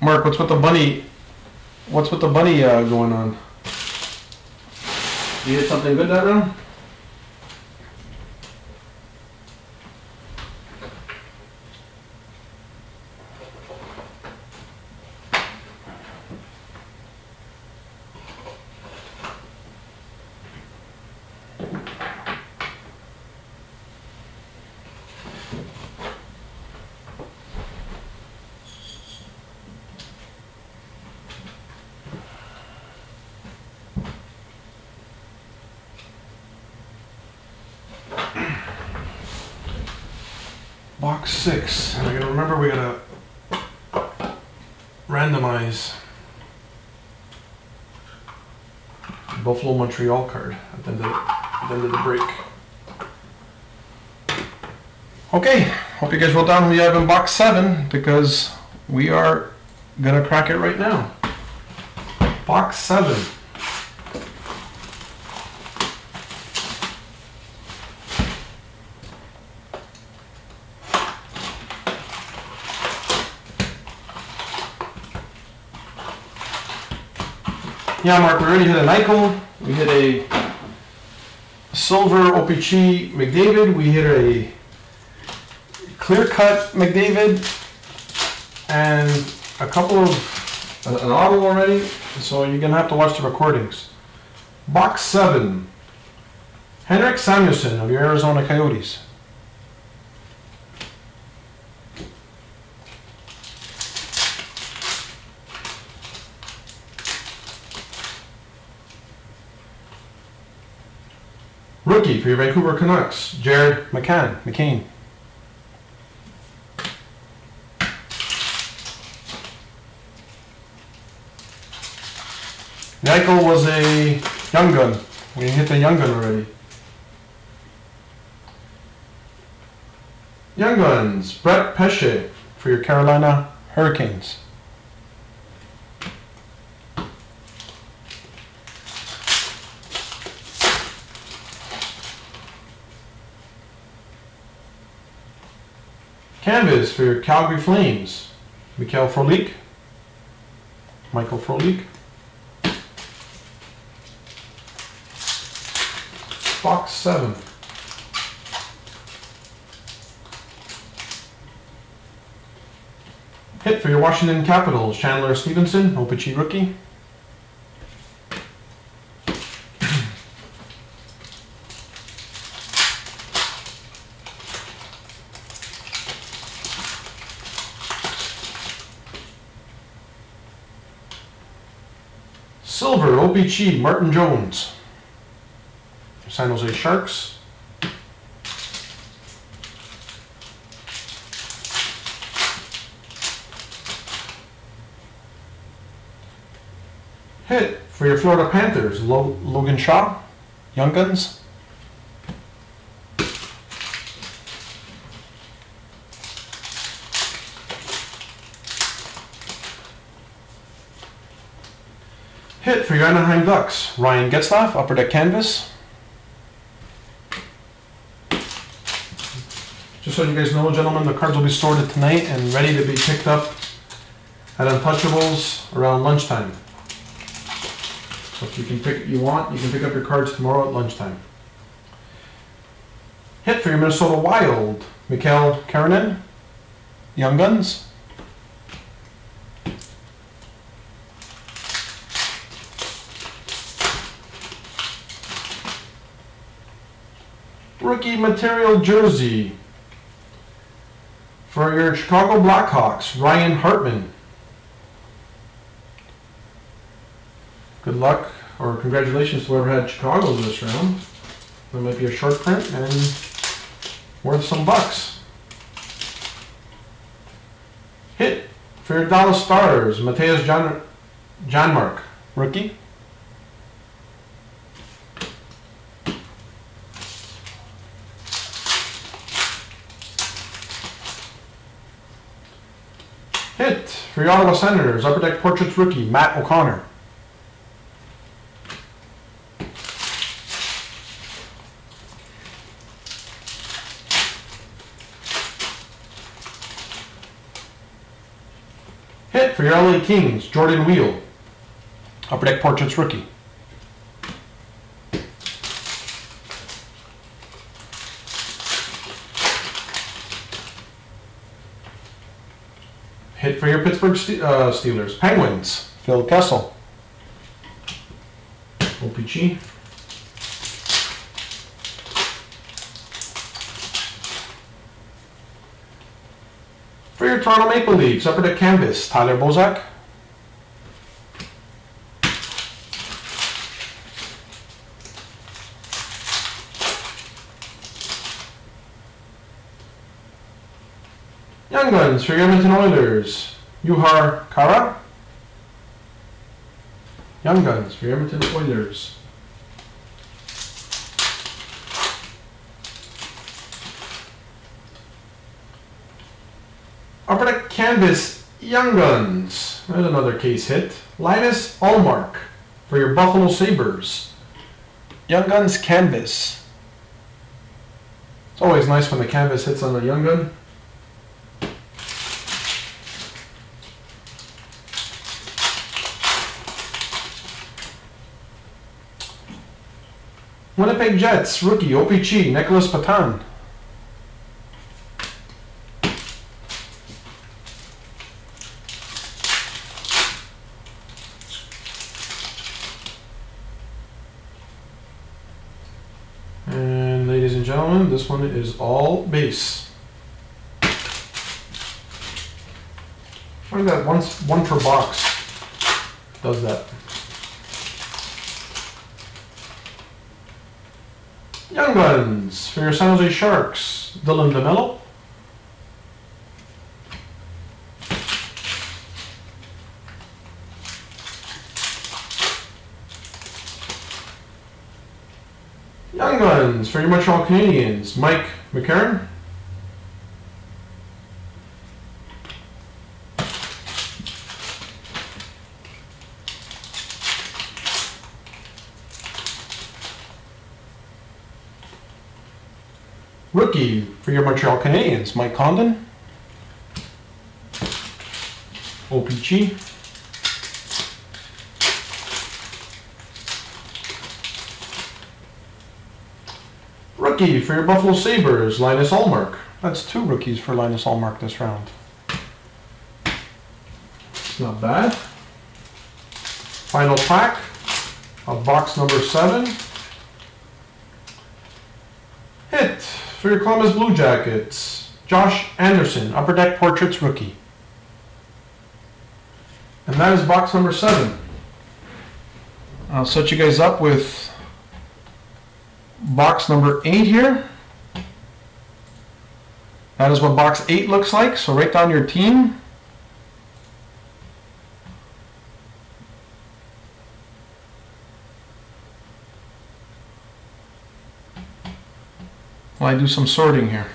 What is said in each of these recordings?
Mark, what's with the bunny? What's with the bunny going on? You hit something good that round? Box 6. And I gotta remember we gotta randomize the Buffalo Montreal card at the end of the break. Okay, hope you guys wrote down who you have in box 7 because we are gonna crack it right now. Box 7. Yeah, Mark, we already hit a Eichel, we hit a silver OPC McDavid, we hit a clear cut McDavid, and a couple of an auto already, so you're gonna have to watch the recordings. Box 7, Henrik Samuelsson of your Arizona Coyotes. Rookie for your Vancouver Canucks, Jared McCain. Eichel was a young gun. We hit the young gun already. Young Guns, Brett Pesce for your Carolina Hurricanes. Canvas for your Calgary Flames, Michael Frolik. Box 7. Hit for your Washington Capitals, Chandler Stevenson, OPC rookie. Silver OPC, Martin Jones, San Jose Sharks. Hit for your Florida Panthers, Logan Shaw, Young Guns. Hit for your Anaheim Ducks, Ryan Getzlaf, Upper Deck Canvas. Just so you guys know, gentlemen, the cards will be sorted tonight and ready to be picked up at Untouchables around lunchtime. So if you can pick you can pick up your cards tomorrow at lunchtime. Hit for your Minnesota Wild, Mikhail Karanen, Young Guns. Rookie material jersey for your Chicago Blackhawks, Ryan Hartman. Good luck, or congratulations to whoever had Chicago this round. There might be a short print and worth some bucks. Hit for your Dallas Stars, Mateusz Janmark, rookie. Hit for your Ottawa Senators, Upper Deck Portraits rookie, Matt O'Connor. Hit Hit for your LA Kings, Jordan Wheel. Upper Deck Portraits rookie. Hit for your Pittsburgh Steelers, Penguins, Phil Kessel. OPG. For your Toronto Maple Leafs, Upper Deck Canvas, Tyler Bozak. Young Guns for your Edmonton Oilers, Juhar Kara. Young Guns for your Edmonton Oilers. Upper Deck Canvas, Young Guns. There's another case hit. Linus Ullmark for your Buffalo Sabres. Young Guns Canvas. It's always nice when the canvas hits on the Young Gun. Winnipeg Jets, rookie, OPG, Nicholas Patan. And ladies and gentlemen, this one is all base. Find that one per box does that. Young Guns for your San Jose Sharks, Dylan DeMello. Young Guns for your Montreal Canadiens, Mike McCarron. Rookie for your Montreal Canadiens, Mike Condon. OPG. Rookie for your Buffalo Sabres, Linus Ullmark. That's 2 rookies for Linus Ullmark this round. Not bad. Final pack of box number 7. Hit for your Columbus Blue Jackets, Josh Anderson, Upper Deck Portraits rookie. And that is box number 7. I'll set you guys up with box number 8 here. That is what box 8 looks like, so write down your team. While I do some sorting here.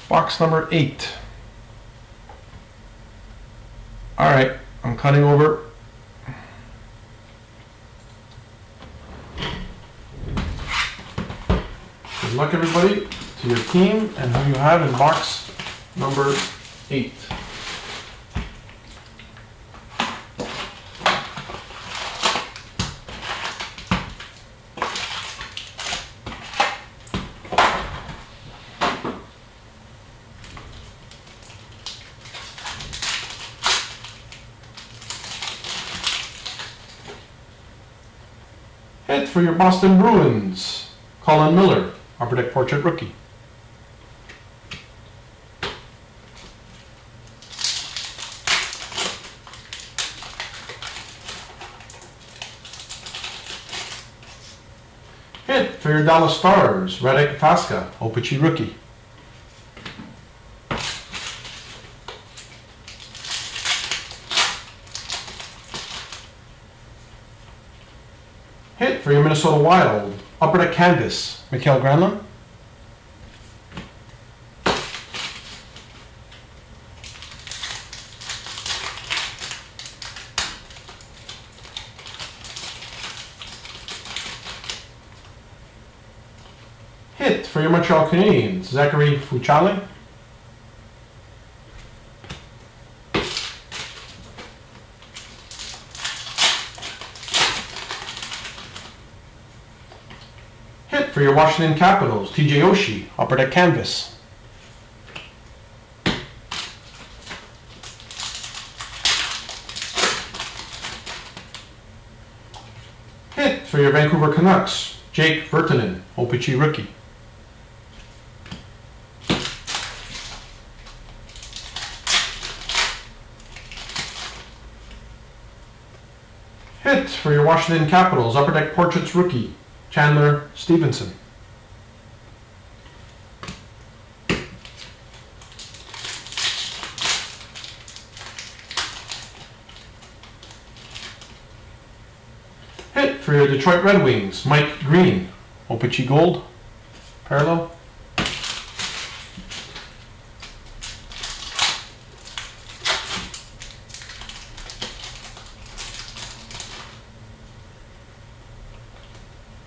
Box number 8. All right, I'm cutting over. Good luck, everybody, to your team and who you have in box number 8. Hit for your Boston Bruins, Colin Miller, Upper Deck Portrait rookie. Hit for your Dallas Stars, Radek Paska, OPG rookie. Hit for your Minnesota Wild. Upper Deck Canvas, Mikael Granlund. Hit for your Montreal Canadiens, Zachary Fuchale. Hit for your Washington Capitals, TJ Oshie, Upper Deck Canvas. Hit for your Vancouver Canucks, Jake Virtanen, OPG rookie. Hit for your Washington Capitals, Upper Deck Portraits rookie, Chandler Stevenson. Hit for your Detroit Red Wings, Mike Green, OPG Gold, parallel.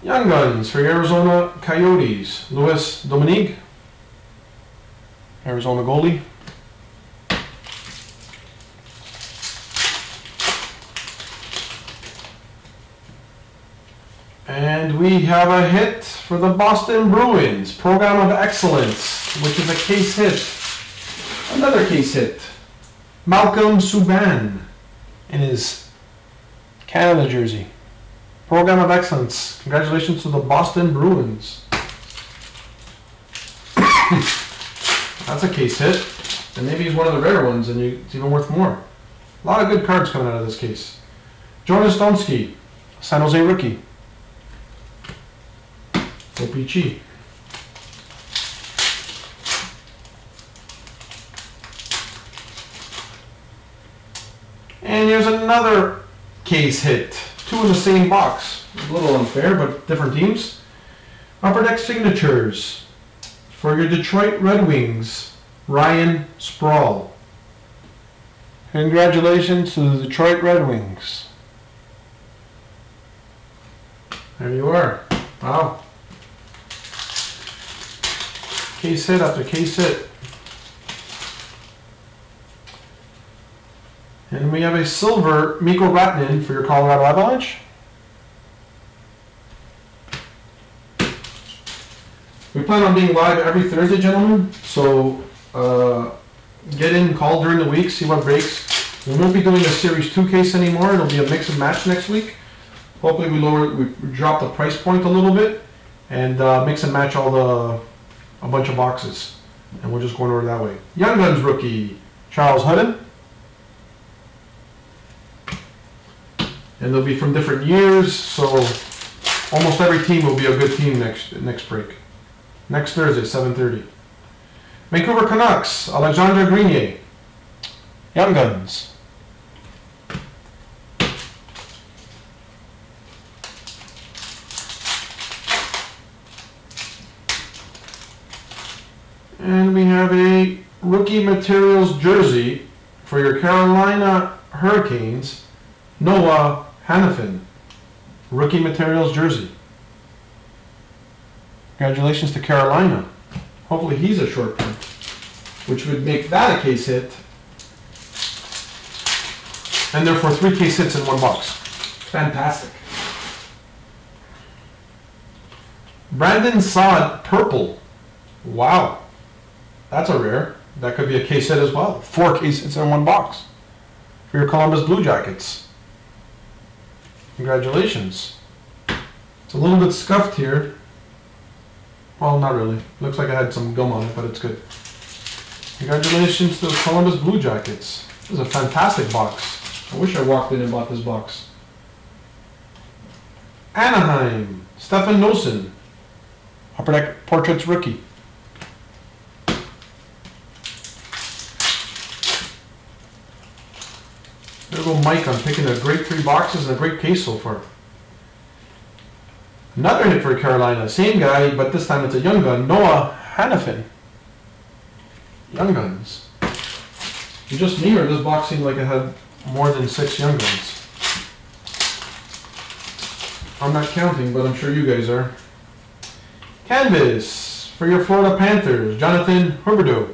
Young Guns for your Arizona Coyotes, Louis Dominique, Arizona goalie. And we have a hit for the Boston Bruins, Program of Excellence, which is a case hit. Another case hit. Malcolm Subban in his Canada jersey. Program of Excellence. Congratulations to the Boston Bruins. That's a case hit. And maybe he's one of the rare ones and it's even worth more. A lot of good cards coming out of this case. Jonas Donskey, San Jose rookie. OPG. And here's another case hit. Two in the same box. A little unfair, but different teams. Upper Deck Signatures for your Detroit Red Wings, Ryan Sproul. Congratulations to the Detroit Red Wings. There you are. Wow. Case hit after case hit. And we have a silver Mikko Rantanen for your Colorado Avalanche. We plan on being live every Thursday, gentlemen. So get in, call during the week, see what breaks. We won't be doing a Series 2 case anymore. It'll be a mix and match next week. Hopefully we drop the price point a little bit and mix and match a bunch of boxes. And we'll just go in order that way. Young Guns rookie, Charles Hudon. And they'll be from different years, so almost every team will be a good team next break. Next Thursday, 7:30. Vancouver Canucks, Alexandre Grenier. Young Guns. And we have a Rookie Materials jersey for your Carolina Hurricanes, Noah Hanifin, Rookie Materials jersey. Congratulations to Carolina. Hopefully he's a short print, which would make that a case hit. And therefore 3 case hits in one box. Fantastic. Brandon Saad, purple. Wow. That's a rare. That could be a case hit as well. 4 case hits in one box for your Columbus Blue Jackets. Congratulations. It's a little bit scuffed here. Well, not really. Looks like I had some gum on it, but it's good. Congratulations to the Columbus Blue Jackets. This is a fantastic box. I wish I walked in and bought this box. Anaheim, Stefan Noesen, Upper Deck Portraits rookie. There we go, Mike, on picking a great 3 boxes and a great case so far. Another hit for Carolina. Same guy, but this time it's a young gun. Noah Hannafin. Young guns. You just me, or this box seemed like it had more than 6 young guns? I'm not counting, but I'm sure you guys are. Canvas for your Florida Panthers. Jonathan Huberdeau.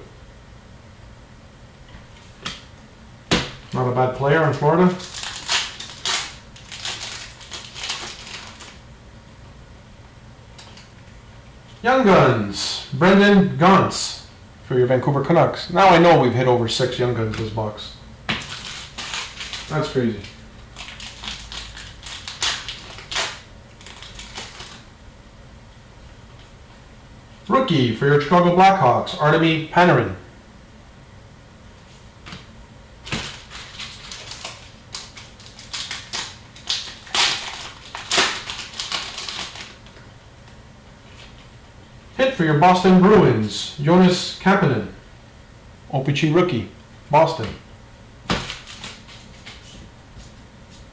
Not a bad player in Florida. Young Guns, Brendan Gaunce for your Vancouver Canucks. Now I know we've hit over 6 Young Guns this box. That's crazy. Rookie for your Chicago Blackhawks, Artemi Panarin. Hit for your Boston Bruins, Jonas Kapanen. OPG rookie, Boston.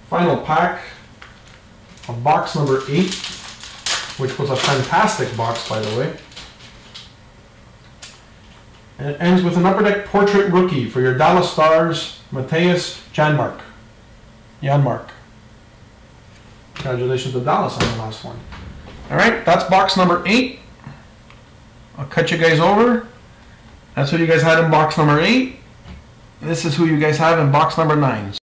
Final pack of box number 8, which was a fantastic box, by the way. And it ends with an Upper Deck Portrait rookie for your Dallas Stars, Matthias Janmark. Congratulations to Dallas on the last one. All right, that's box number 8. I'll cut you guys over. That's who you guys had in box number 8. This is who you guys have in box number 9.